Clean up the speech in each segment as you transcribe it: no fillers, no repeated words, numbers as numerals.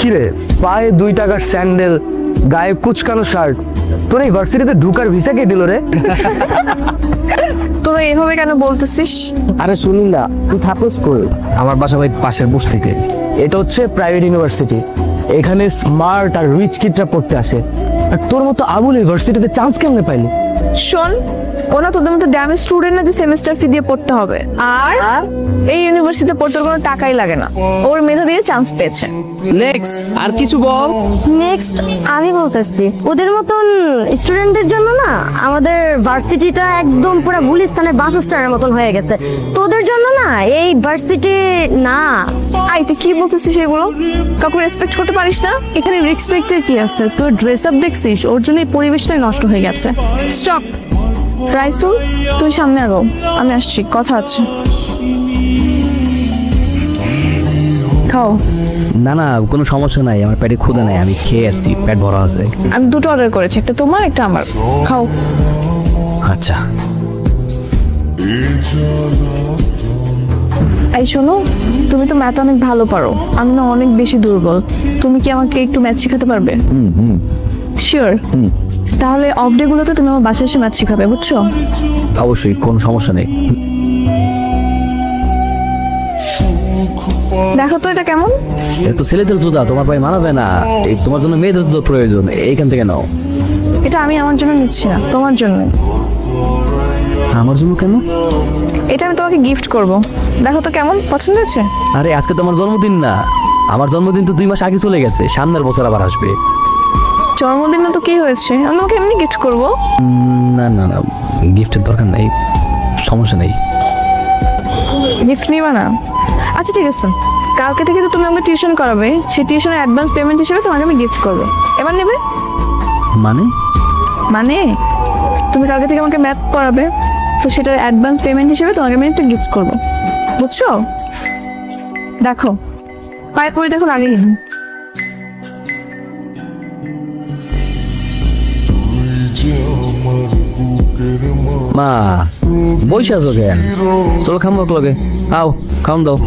কিরে, পায়ে 2 টাকার স্যান্ডেল, গায়ে কুচকানো শার্ট, তোর এই ভার্সিটিতে ঢুকার ভিসা কে দিল রে? তোরা এভাবে কেন বলতেছিস? আরে শুনি না, তুই থাকস কই? আমার বাসা ভাই পাশের বস্তিতে। এটা হচ্ছে প্রাইভেট ইউনিভার্সিটি, এখানে স্মার্ট আর রিচ কিডরা পড়তে আসে। আর তোর মতো আবুল ইউনিভার্সিটিতে চান্স কেমনে পাইলি? শোন, ওনা তোদের মতো ড্যামেজ স্টুডেন্ট না যে সেমিস্টার ফি দিয়ে পড়তে হবে। আর এই ইউনিভার্সিটিতে পড়তে কোনো টাকাই লাগে না, ওর মেধা দিয়ে চান্স পেয়েছে। নেক্সট আর কিছু বল। নেক্সট আমি বলতেছি, ওদের মতন স্টুডেন্টদের জন্য না আমাদের ভার্সিটিটা একদম পুরো গুলিস্তানের বাস স্ট্যান্ডের মতন হয়ে গেছে। তোদের জন্য না এই ভার্সিটি না। আই তুই কি বলতেছিস এগুলো? কাউকে রেসপেক্ট করতে পারিস না? এখানে রেসপেক্টের কি আছে? তোর ড্রেস আপ দেখছিস, ওর জন্য এই পরিবেশটাই নষ্ট হয়ে গেছে। স্টপ। রাইসুল, তুই সামনে আগাও, আমি আসছি, কথা আছে। খাও। না না, কোনো সমস্যা নাই, আমার পেটে ক্ষুধা নাই, আমি খেয়ে আসছি, পেট ভরা আছে। আমি দুটো অর্ডার করেছি, একটা তোমার একটা আমার। খাও। আচ্ছা। এই শোনো, তুমি তো ম্যাথ অনেক ভালো পারো, আমি না অনেক বেশি দুর্বল। তুমি কি আমাকে একটু ম্যাথ শেখাতে পারবে? শিওর? তাহলে অফ ডে গুলোতে তুমি আমার বাসায় এসে ম্যাথ শেখাবে, বুঝছো? অবশ্যই, কোনো সমস্যা নেই। দেখো তো এটা কেমন। এটা তো ছেলেদের জুতা, তোমার পায়ে মানাবে না, এই তোমার জন্য মেয়েদের জুতো প্রয়োজন, এইখান থেকে নাও। এটা আমি আমার জন্য নিচ্ছি না, তোমার জন্য। আমার জন্য কেন? এটা আমি তোমাকে গিফট করব, দেখো তো কেমন, পছন্দ হয়েছে? আরে আজকে তো আমার জন্মদিন না, আমার জন্মদিন তো 2 মাস আগে চলে গেছে, সামনের বছর আবার আসবে। জন্মদিন না তো কি হয়েছে, আমি তোমাকে এমনি গিফট করব। না না না, গিফটের দরকার নাই, সমস্যা নেই। গিফট নিবা না? আচ্ছা ঠিক আছে, কালকে থেকে তো তুমি আমাকে টিউশন করাবে, সেই টিউশনের অ্যাডভান্স পেমেন্ট হিসেবে তোমাকে আমি গিফট করবো। এবার নেবে? মানে? মানে তুমি কালকে থেকে আমাকে ম্যাথ পড়াবে, তো সেটার অ্যাডভান্স পেমেন্ট হিসেবে তোমাকে আমি একটা গিফট করবো, বুঝছো? দেখো পায়ে পরে দেখো, আগে মা বইসা আছো কেন? চলো খামো লগে, আও খাওন দাও।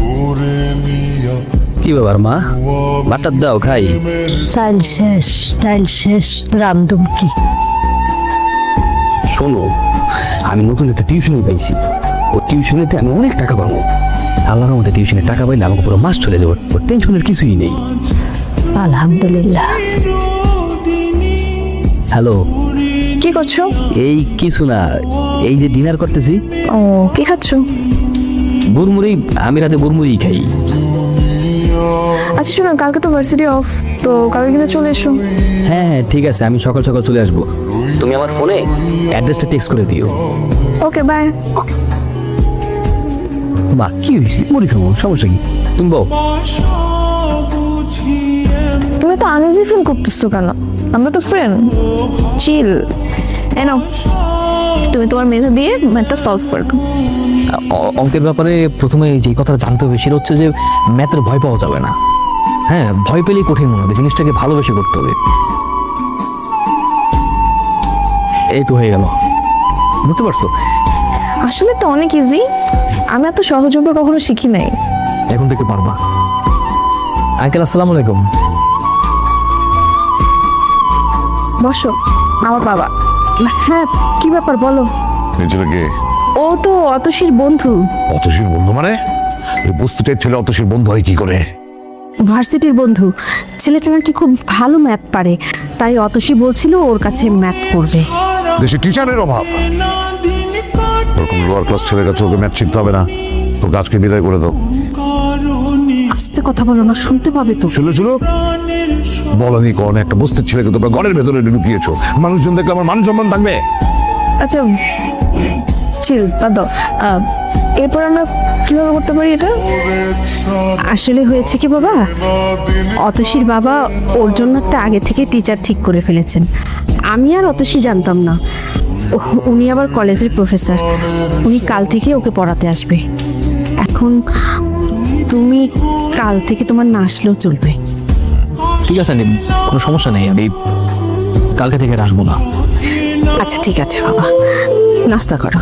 কি ব্যাপার মা, ভাতটা দাও খাই। ডাইল শেষ রামদম কি? শোনো, আমি নতুন একটা টিউশনি পাইছি, ও টিউশনিতে আমি অনেক টাকা পাবো। আল্লাহর মধ্যে টিউশনে টাকা পাইলে আমাকে পুরো মাস চলে দেবো, ওর টেনশনের কিছুই নেই। আলহামদুলিল্লাহ। হ্যালো, কি করছো? এই কিছু না, এই যে ডিনার করতেছি। ও, কি খাচ্ছো? গুড়মুড়ি, আমি রাতে গুড়মুড়ি খাই। আচ্ছা শোনো, কালকে তো ভার্সিটি অফ, তো কালকে কিন্তু চলে এসো। হ্যাঁ হ্যাঁ ঠিক আছে, আমি সকাল সকাল চলে আসবো, তুমি আমার ফোনে অ্যাড্রেসটা টেক্সট করে দিও। Okay bye. মা কি হয়েছে, মুড়ি খাবো, সমস্যা কি? তুমি বউ। তুমি তো আনইজি ফিল করতেছো কেন? আমরা তো ফ্রেন্ড, চিল। এনো, তুমি তোমার মেধা দিয়ে ম্যাথটা সলভ করবে। অঙ্কের ব্যাপারে প্রথমে যে কথাটা জানতে হবে সেটা হচ্ছে যে ম্যাথের ভয় পাওয়া যাবে না। হ্যাঁ, ভয় পেলেই কঠিন মনে হবে, জিনিসটাকে ভালোবেসে করতে হবে। এই তো হয়ে গেল, বুঝতে পারছো? আসলে তো অনেক ইজি, আমি এত সহজভাবে কখনো শিখি নাই। এখন থেকে পারবা। আঙ্কেল আসসালামু আলাইকুম। বসো, আমার বাবা। হ্যাঁ, কি ব্যাপার বলো। এই ছেলেকে? ও তো অতসীর বন্ধু। অতসীর বন্ধু মানে? এই বস্তুটার ছেলে অতসীর বন্ধু হয় কি করে? ভার্সিটির বন্ধু, ছেলেটা নাকি খুব ভালো ম্যাথ পারে, তাই অতসী বলছিল ওর কাছে ম্যাথ করবে। দেশে টিচারের অভাব, ওরকম লোয়ার ক্লাস ছেলের কাছে ওকে ম্যাথ শিখতে হবে না, তোকে আজকে বিদায় করে দাও। আস্তে কথা বলো না, শুনতে পাবে তো। শুনো শুনো, বলনি কোন একটা বস্তির ছেলেকে তোমরা ঘরের ভেতরে ঢুকিয়েছো, মানুষজন দেখলে আমার মান সম্মান থাকবে? আচ্ছা চিল, বাদ দাও। এরপর আমরা কিভাবে করতে পারি এটা? আসলে হয়েছে কি বাবা, অতসীর বাবা ওর জন্য একটা আগে থেকে টিচার ঠিক করে ফেলেছেন। আমি আর অতসী জানতাম না, উনি আবার কলেজের প্রফেসর, উনি কাল থেকে ওকে পড়াতে আসবে। এখন তুমি কাল থেকে তোমার না আসলেও চলবে। ঠিক আছে, কোনো সমস্যা নেই, আমি কালকে থেকে আর আসবো না। আচ্ছা ঠিক আছে বাবা, নাস্তা করো।